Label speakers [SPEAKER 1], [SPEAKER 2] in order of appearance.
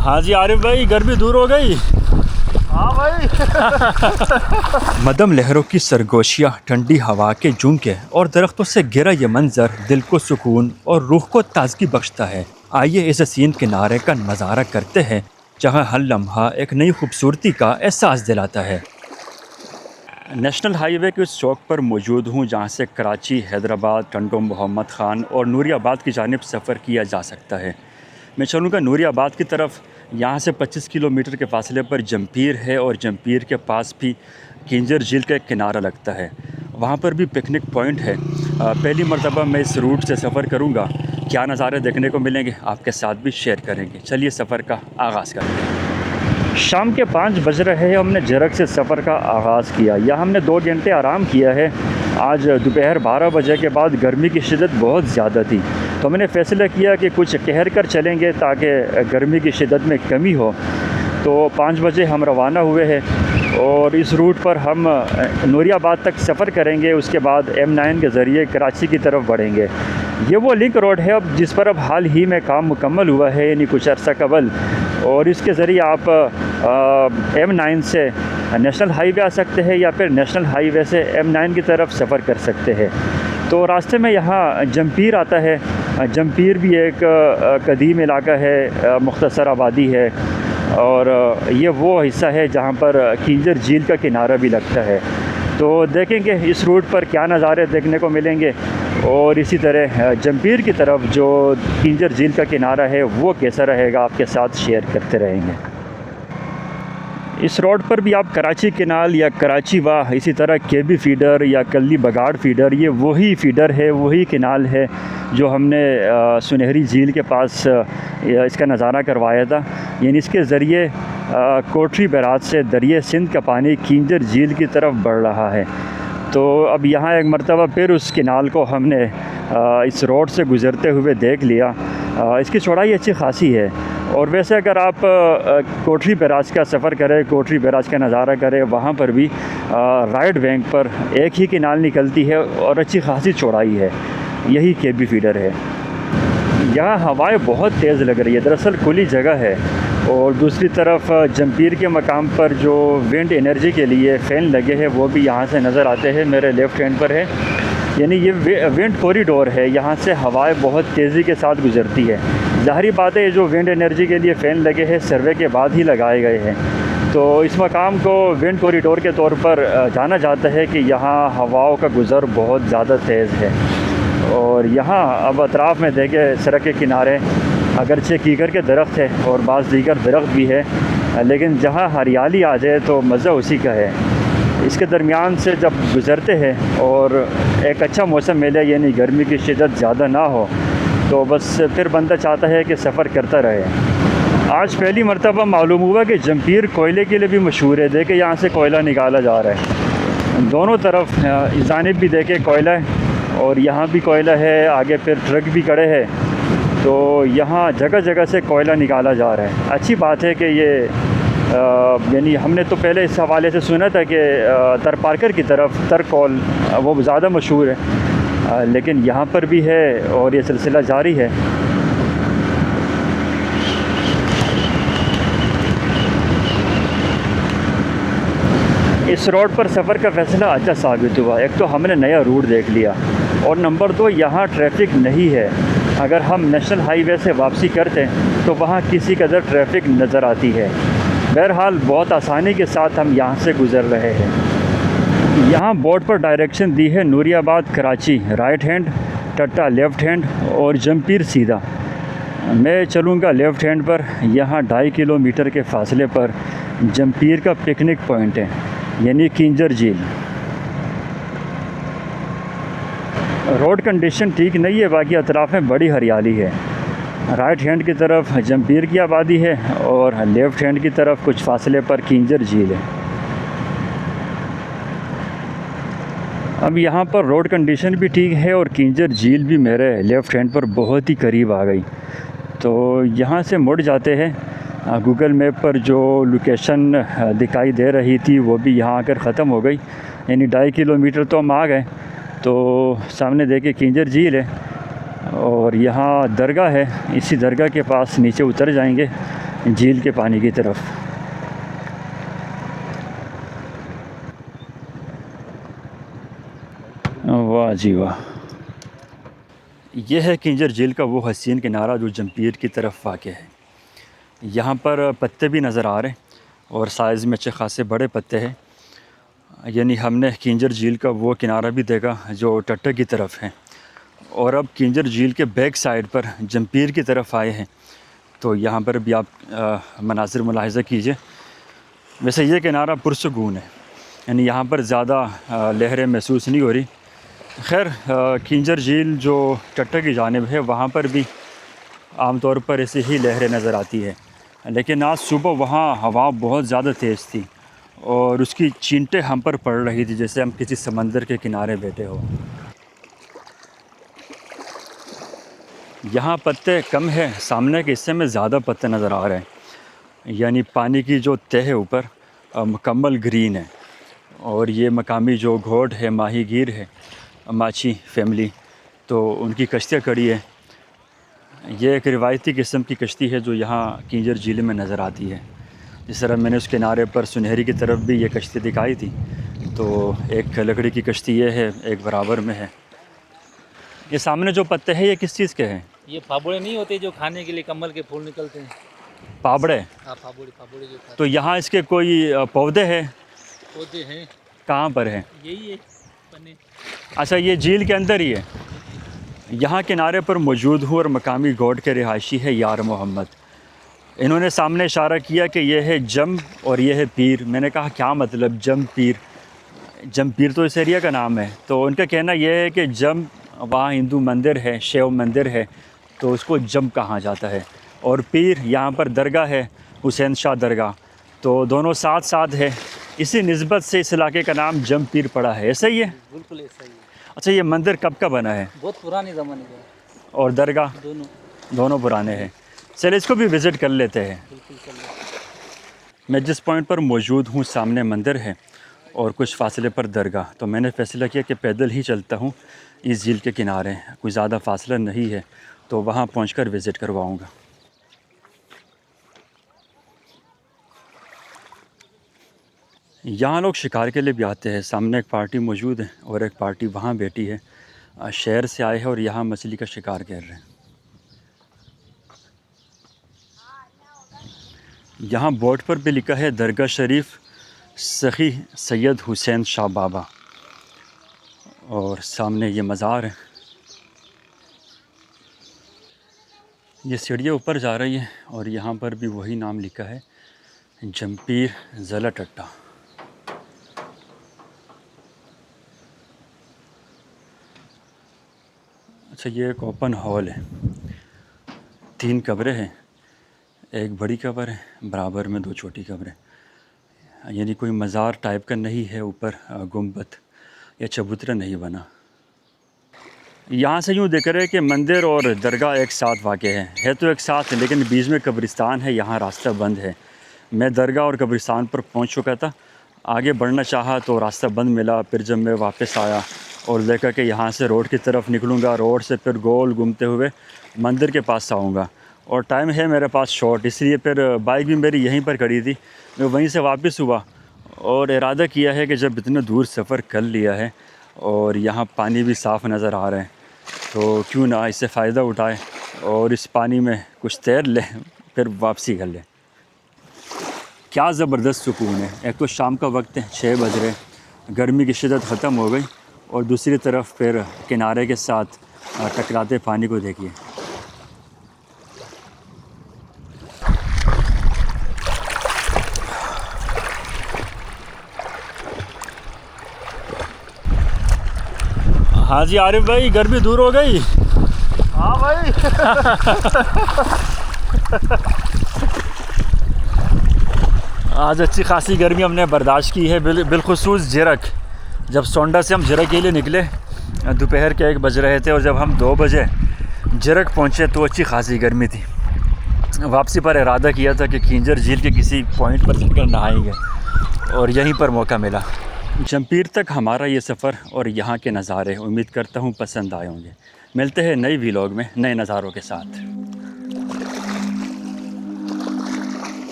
[SPEAKER 1] हाँ जी आरिफ भाई, गर्मी दूर हो गई।
[SPEAKER 2] हाँ भाई।
[SPEAKER 3] मदम लहरों की सरगोशियाँ, ठंडी हवा के झोंके और दरख्तों से घिरा ये मंजर दिल को सुकून और रूह को ताजगी बख्शता है। आइए इस हसीन किनारे का नज़ारा करते हैं जहाँ हर लम्हा एक नई खूबसूरती का एहसास दिलाता है। नेशनल हाईवे के उस चौक पर मौजूद हूँ जहाँ से कराची, हैदराबाद, टंडो मोहम्मद ख़ान और नूरियाबाद की जानिब सफ़र किया जा सकता है। मैं चलूँगा नूरियाबाद की तरफ। यहाँ से 25 किलोमीटर के फासले पर जंपीर है और जंपीर के पास भी किंजर झील का एक किनारा लगता है। वहाँ पर भी पिकनिक पॉइंट है। पहली मर्तबा मैं इस रूट से सफ़र करूँगा। क्या नज़ारे देखने को मिलेंगे आपके साथ भी शेयर करेंगे। चलिए सफ़र का आगाज़ करते हैं। शाम के 5 बज रहे हैं। हमने जरक से सफ़र का आगाज़ किया। यहाँ हमने 2 घंटे आराम किया है। आज दोपहर 12 बजे के बाद गर्मी की शिद्दत बहुत ज़्यादा थी, तो मैंने फ़ैसला किया कि कुछ ठहर कर चलेंगे ताकि गर्मी की शिद्दत में कमी हो। तो 5 बजे हम रवाना हुए हैं और इस रूट पर हम नूरियाबाद तक सफ़र करेंगे। उसके बाद M9 के ज़रिए कराची की तरफ बढ़ेंगे। ये वो लिंक रोड है अब जिस पर अब हाल ही में काम मुकम्मल हुआ है, यानी कुछ अर्सा कबल, और इसके ज़रिए आप M9 से नेशनल हाईवे आ सकते हैं या फिर नेशनल हाईवे से M9 की तरफ सफ़र कर सकते हैं। तो रास्ते में यहाँ जंपीर आता है। जंपीर भी एक कदीम इलाका है, मुख्तसर आबादी है, और ये वो हिस्सा है जहाँ पर किंजर झील का किनारा भी लगता है। तो देखेंगे इस रूट पर क्या नज़ारे देखने को मिलेंगे, और इसी तरह जंपीर की तरफ जो किंजर झील का किनारा है वो कैसा रहेगा आपके साथ शेयर करते रहेंगे। इस रोड पर भी आप कराची केनाल या कराची वाह, इसी तरह केबी फीडर या कल्ली बगाड़ फीडर, ये वही फीडर है, वही केनाल है जो हमने सुनहरी झील के पास इसका नज़ारा करवाया था। यानी इसके ज़रिए कोटरी बैराज से दरिया सिंध का पानी किंजर झील की तरफ बढ़ रहा है। तो अब यहाँ एक मरतबा फिर उस केनाल को हमने इस रोड से गुज़रते हुए देख लिया। इसकी चौड़ाई अच्छी खासी है, और वैसे अगर आप कोटरी बैराज का सफ़र करें, कोटरी बैराज का नज़ारा करें, वहाँ पर भी राइट बैंक पर एक ही केनाल निकलती है और अच्छी खासी चौड़ाई है। यही केबी फीडर है। यहाँ हवाएं बहुत तेज़ लग रही है, दरअसल खुली जगह है, और दूसरी तरफ जंपीर के मकाम पर जो विंड एनर्जी के लिए फ़ैन लगे हैं वो भी यहाँ से नज़र आते हैं। मेरे लेफ़्ट हैंड पर है, यानी ये विंड कॉरिडोर है। यहाँ से हवाएं बहुत तेज़ी के साथ गुज़रती है। ज़ाहिर बात है जो विंड एनर्जी के लिए फ़ैन लगे हैं सर्वे के बाद ही लगाए गए हैं। तो इस मकाम को विंड कॉरिडोर के तौर पर जाना जाता है कि यहाँ हवाओं का गुज़र बहुत ज़्यादा तेज़ है। और यहाँ अब अतराफ़ में देखें सड़क के किनारे अगरचे कीकर के दरख्त है और बाज़ दीगर दरख्त भी है, लेकिन जहाँ हरियाली आ जाए तो मज़ा उसी का है। इसके दरमियान से जब गुज़रते हैं और एक अच्छा मौसम मिले, यानी गर्मी की शिद्दत ज़्यादा ना हो, तो बस फिर बंदा चाहता है कि सफ़र करता रहे। आज पहली मरतबा मालूम हुआ कि जंपीर कोयले के लिए भी मशहूर है। देखे यहाँ से कोयला निकाला जा रहा है, दोनों तरफ इस जानिब भी देखे कोयला है और यहाँ भी कोयला है, आगे फिर ट्रक भी खड़े हैं। तो यहाँ जगह जगह से कोयला निकाला जा रहा है। अच्छी बात है कि ये यानी हमने तो पहले इस हवाले से सुना था कि तरपारकर की तरफ तरकोल वो ज़्यादा मशहूर है, लेकिन यहाँ पर भी है और ये सिलसिला जारी है। इस रोड पर सफ़र का फ़ैसला अच्छा साबित हुआ। एक तो हमने नया रूट देख लिया, और नंबर 2 यहाँ ट्रैफिक नहीं है। अगर हम नेशनल हाईवे से वापसी करते हैं तो वहाँ किसी कदर ट्रैफिक नज़र आती है। बहरहाल बहुत आसानी के साथ हम यहाँ से गुज़र रहे हैं। यहाँ बोर्ड पर डायरेक्शन दी है Nooriabad Karachi right hand, Thatta left hand और जंपीर सीधा। मैं चलूँगा लेफ़्ट हैंड पर। यहाँ 2.5 किलोमीटर के फासले पर जंपीर का पिकनिक पॉइंट है, यानी किंजर झील। रोड कंडीशन ठीक नहीं है, बाकी अतराफ़ में बड़ी हरियाली है। राइट हैंड की तरफ जंपीर की आबादी है और लेफ़्ट हैंड की तरफ कुछ फासले पर किंजर झील है। अब यहाँ पर रोड कंडीशन भी ठीक है और किंजर झील भी मेरे लेफ़्ट हैंड पर बहुत ही करीब आ गई। तो यहाँ से मुड़ जाते हैं। गूगल मैप पर जो लोकेशन दिखाई दे रही थी वो भी यहाँ आकर ख़त्म हो गई, यानी 2.5 किलोमीटर तो हम आ गए। तो सामने देखिए किंजर झील है और यहाँ दरगाह है। इसी दरगाह के पास नीचे उतर जाएंगे झील के पानी की तरफ। वाह जी वाह। यह है किंजर झील का वो हसीन किनारा जो जमपीर की तरफ वाक़े है। यहाँ पर पत्ते भी नज़र आ रहे हैं और साइज़ में अच्छे खासे बड़े पत्ते हैं। यानी हमने किंजर झील का वो किनारा भी देखा जो टट्टा की तरफ है, और अब किंजर झील के बैक साइड पर जमपीर की तरफ आए हैं। तो यहाँ पर भी आप मनाज़िर मुलाहिज़ा कीजिए। वैसे ये किनारा पुरसुकून है, यानी यहाँ पर ज़्यादा लहरें महसूस नहीं हो रही। खैर किंजर झील जो टट्टा की जानिब है वहाँ पर भी आमतौर पर ऐसी ही लहरें नज़र आती है, लेकिन आज सुबह वहाँ हवा बहुत ज़्यादा तेज़ थी और उसकी चींटें हम पर पड़ रही थी जैसे हम किसी समंदर के किनारे बैठे हो। यहाँ पत्ते कम है, सामने के हिस्से में ज़्यादा पत्ते नज़र आ रहे हैं। यानी पानी की जो तह है ऊपर मुकम्मल ग्रीन है, और ये मकामी जो घोड़ है, माहीगीर है, माची फैमिली, तो उनकी कश्तियाँ खड़ी है। ये एक रिवायती किस्म की कश्ती है जो यहाँ किंजर झील में नज़र आती है। जिस तरह मैंने उस किनारे पर सुनहरी की तरफ भी ये कश्ती दिखाई थी, तो एक लकड़ी की कश्ती ये है, एक बराबर में है। ये सामने जो पत्ते हैं ये किस चीज़ के हैं?
[SPEAKER 2] ये फाबोड़े नहीं होते जो खाने के लिए कमल के फूल निकलते हैं?
[SPEAKER 3] पाबड़े।
[SPEAKER 2] हाँ, फाबोड़े जो खाते
[SPEAKER 3] तो यहाँ इसके कोई पौधे हैं?
[SPEAKER 2] पौधे हैं।
[SPEAKER 3] कहाँ पर हैं?
[SPEAKER 2] यही है बने।
[SPEAKER 3] अच्छा, ये झील के अंदर ही है। यहाँ किनारे पर मौजूद हूँ और मकामी गौड़ के रिहायशी है यार मोहम्मद। इन्होंने सामने इशारा किया कि यह है जम और यह है पीर। मैंने कहा क्या मतलब जम पीर? जम पीर तो इस एरिया का नाम है। तो उनका कहना यह है कि जम वहाँ हिंदू मंदिर है, शिव मंदिर है, तो उसको जम कहा जाता है, और पीर यहाँ पर दरगाह है, हुसैन शाह दरगाह, तो दोनों साथ साथ है। इसी निस्बत से इस इलाके का नाम जम पीर पड़ा है। ऐसा ही है?
[SPEAKER 2] बिल्कुल ऐसा ही है।
[SPEAKER 3] अच्छा, ये मंदिर कब का बना है?
[SPEAKER 2] बहुत पुराने ज़माने का है।
[SPEAKER 3] और दरगाह? दोनों पुराने हैं। चलिए इसको भी विज़िट कर लेते हैं।
[SPEAKER 2] बिल्कुल कर लेते।
[SPEAKER 3] मैं जिस पॉइंट पर मौजूद हूँ सामने मंदिर है और कुछ फासले पर दरगाह, तो मैंने फ़ैसला किया कि पैदल ही चलता हूँ इस झील के किनारे। कोई ज़्यादा फासला नहीं है, तो वहाँ पहुँचकर विज़िट करवाऊँगा। यहाँ लोग शिकार के लिए भी आते हैं। सामने एक पार्टी मौजूद है और एक पार्टी वहाँ बैठी है। शहर से आए हैं और यहाँ मछली का शिकार कर रहे हैं। यहाँ बोर्ड पर भी लिखा है दरगाह शरीफ सखी सैयद हुसैन शाह बाबा, और सामने ये मज़ार है। ये सीढ़ियाँ ऊपर जा रही है और यहाँ पर भी वही नाम लिखा है, जमपीर ज़ला टट्टा। अच्छा, ये एक ओपन हॉल है, 3 कब्रें हैं, एक बड़ी कब्र है, बराबर में 2 छोटी कब्रें। यानी कोई मज़ार टाइप का नहीं है, ऊपर गुंबद या चबूतरा नहीं बना। यहाँ से यूँ देख रहे हैं कि मंदिर और दरगाह एक साथ वाक़ है तो एक साथ है, लेकिन बीच में कब्रिस्तान है, यहाँ रास्ता बंद है। मैं दरगाह और कब्रिस्तान पर पहुँच चुका था, आगे बढ़ना चाहा तो रास्ता बंद मिला। फिर जब मैं वापस आया और देखा कि यहाँ से रोड की तरफ निकलूँगा, रोड से फिर गोल घूमते हुए मंदिर के पास आऊँगा, और टाइम है मेरे पास शॉर्ट, इसलिए फिर बाइक भी मेरी यहीं पर खड़ी थी। मैं वहीं से वापस हुआ और इरादा किया है कि जब इतना दूर सफ़र कर लिया है और यहाँ पानी भी साफ़ नज़र आ रहा है, तो क्यों ना इससे फ़ायदा उठाए और इस पानी में कुछ तैर लें, फिर वापसी कर लें। क्या ज़बरदस्त सुकून है। एक तो शाम का वक्त है, 6 बज रहे, गर्मी की शिद्दत ख़त्म हो गई, और दूसरी तरफ फिर किनारे के साथ टकराते पानी को देखिए।
[SPEAKER 1] हाँ जी आरिफ भाई, गर्मी दूर हो गई?
[SPEAKER 2] हाँ भाई।
[SPEAKER 1] आज अच्छी खासी गर्मी हमने बर्दाश्त की है, बिलखुसूस जिरक। जब सोंडा से हम जिरक के लिए निकले दोपहर के 1 बज रहे थे, और जब हम 2 बजे जिरक पहुँचे तो अच्छी खासी गर्मी थी। वापसी पर इरादा किया था कि किंजर झील के किसी पॉइंट पर जाकर नहाएंगे, और यहीं पर मौका मिला। जमपीर तक हमारा ये सफ़र और यहाँ के नज़ारे उम्मीद करता हूँ पसंद आए होंगे। मिलते हैं नई व्लॉग में नए नज़ारों के साथ।